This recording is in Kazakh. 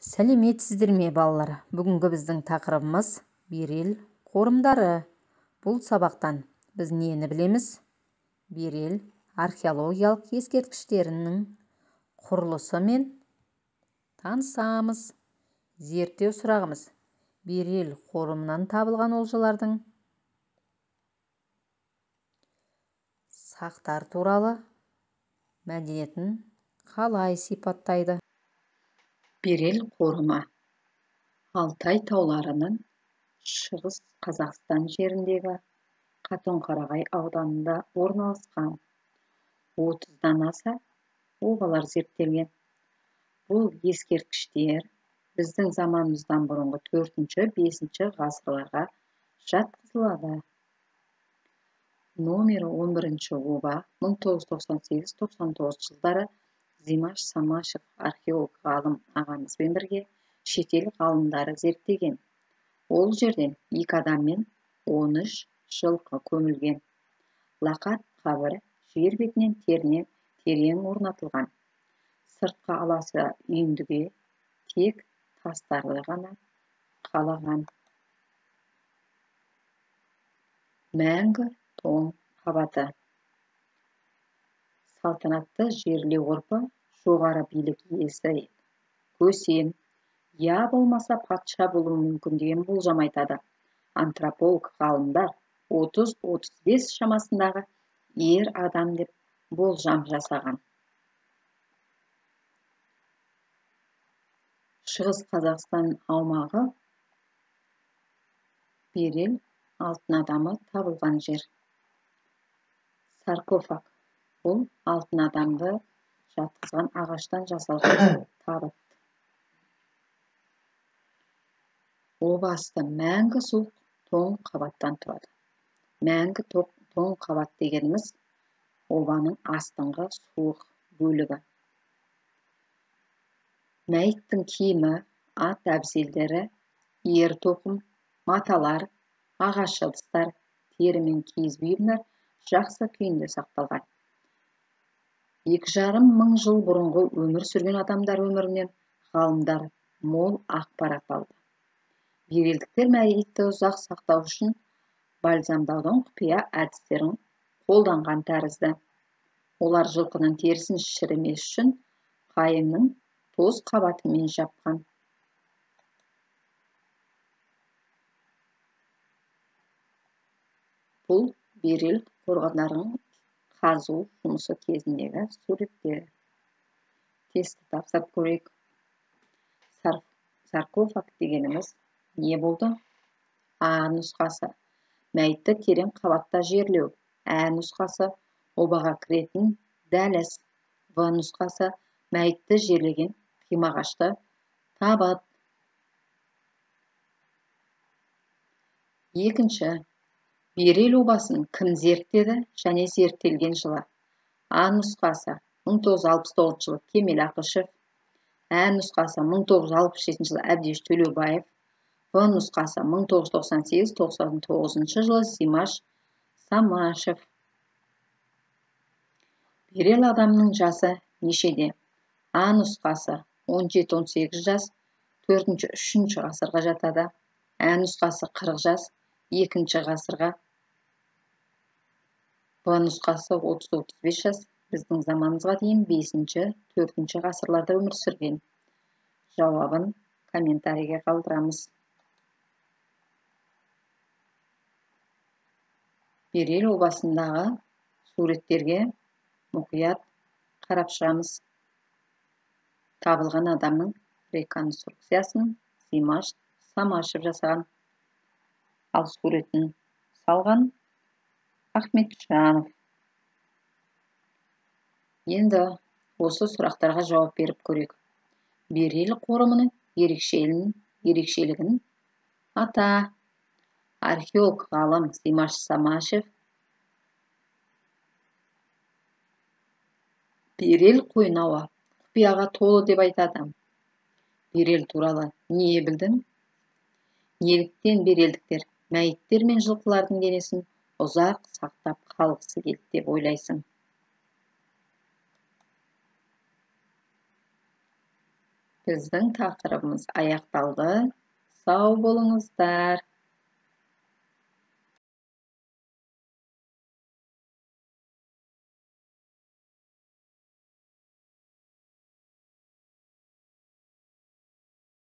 Сәлеметсіздер ме, балалар? Бүгінгі біздің тақырыбымыз Берел қорымдары. Бұл сабақтан біз нені білеміз? Берел археологиялық ескерткіштерінің құрылысы мен танысамыз. Зерттеу сұрағымыз: Берел қорымынан табылған олжалардың сақтар туралы мәдениетін қалай сипаттайды? Берел қорымы Алтай тауларының шығыс Қазақстан жеріндегі Қатон-Қарағай ауданында орналасқан. 30-дан аса обалар зерттелген. Бұл ескерткіштер біздің заманымыздан бұрынғы 4-5 ғасырларға жатқызылады. Номері 11-ші оба 1998-99 жылдары Зимаш Самашев археолог ғалым ағамызбен бірге шетел ғалымдары зерттеген. Ол жерден 2 адам мен 13 жылқы көмілген. Лақат қабір жер бетінен терең орнатылған. Сыртқы аласы үйіндіге тек тастарды ғана қалаған. Мәңгі тоң қабаты. Салтанатты жерлеу ғұрпы жоғары билік иесі көсем, я болмаса патша болуы мүмкін деген болжам айтады. Антрополог ғалымдар 30-35 шамасындағы ер адам деп болжам жасаған. Шығыс Қазақстан аумағы Берел алтын адамы табылған жер. Саркофаг. Бұл алтын адамды жатқызған ағаштан жасалған табыт. Обасы мәңгі суық тоң қабаттан тұрады. Мәңгі тоң қабат дегеніміз обаның астыңғы суық бөлігі. Мәйіттің киімі, ат әбзелдері, ер тоқым, маталар, ағаш ыдыстар, тері мен киіз бұйымдар жақсы күйінде сақталған. 2,5 мың жыл бұрынғы өмір сүрген адамдар өмірінен ғалымдар мол ақпарат алды. Берелдіктер мәйітті ұзақ сақтау үшін бальзамдаудың құпия әдістерін қолданған тәрізді. Олар жылқының терісін шірімес үшін қайыңның тоз қабатымен жапқан. Бұл Берел қорғандарының қазу жұмысы кезіндегі суреттері. Тесті тапсырып көрейік. Саркофаг дегеніміз не болды? А нұсқасы: мәйітті терең қабатта жерлеу. Ә нұсқасы: обаға кіретін дәліз. В нұсқасы: мәйітті жерлеген қимағашты табыт. Екінші: Берел обасын кім зерттеді және зерттелген жылы? А нұсқасы: 1969 жылы Кемел Ақышев. Ә нұсқасы: 1967 жылы Әбдеш Төлеубаев. В нұсқасы: 1998-99 жылы Зимаш Самашев. Берел адамның жасы нешеде? А нұсқасы: 17-18 жас, 4-3 ғасырға жатады. Ә нұсқасы: 40 жас, 2 ғасырға. В нұсқасы: 30-35 жас, біздің заманымызға дейін 5-4 ғасырларда өмір сүрген. Жауабын комментарийге қалдырамыз. Берел обасындағы суреттерге мұқият қарап шығамыз. Табылған адамның реконструкциясын Зимаш Самашев жасаған. Ал суретін салған Ахметжанов. Енді осы сұрақтарға жауап беріп көрейік. Берел қорымының ерекшелігін ата. Археолог ғалым Зимаш Самашев Берел қойнауы құпияға толы деп айтады. Берел туралы не білдің? Неліктен берелдіктер мәйіттер мен жылқылардың денесін ұзақ сақтап қалғысы келді деп ойлайсың? Біздің тақырыбымыз аяқталды. Сау болыңыздар.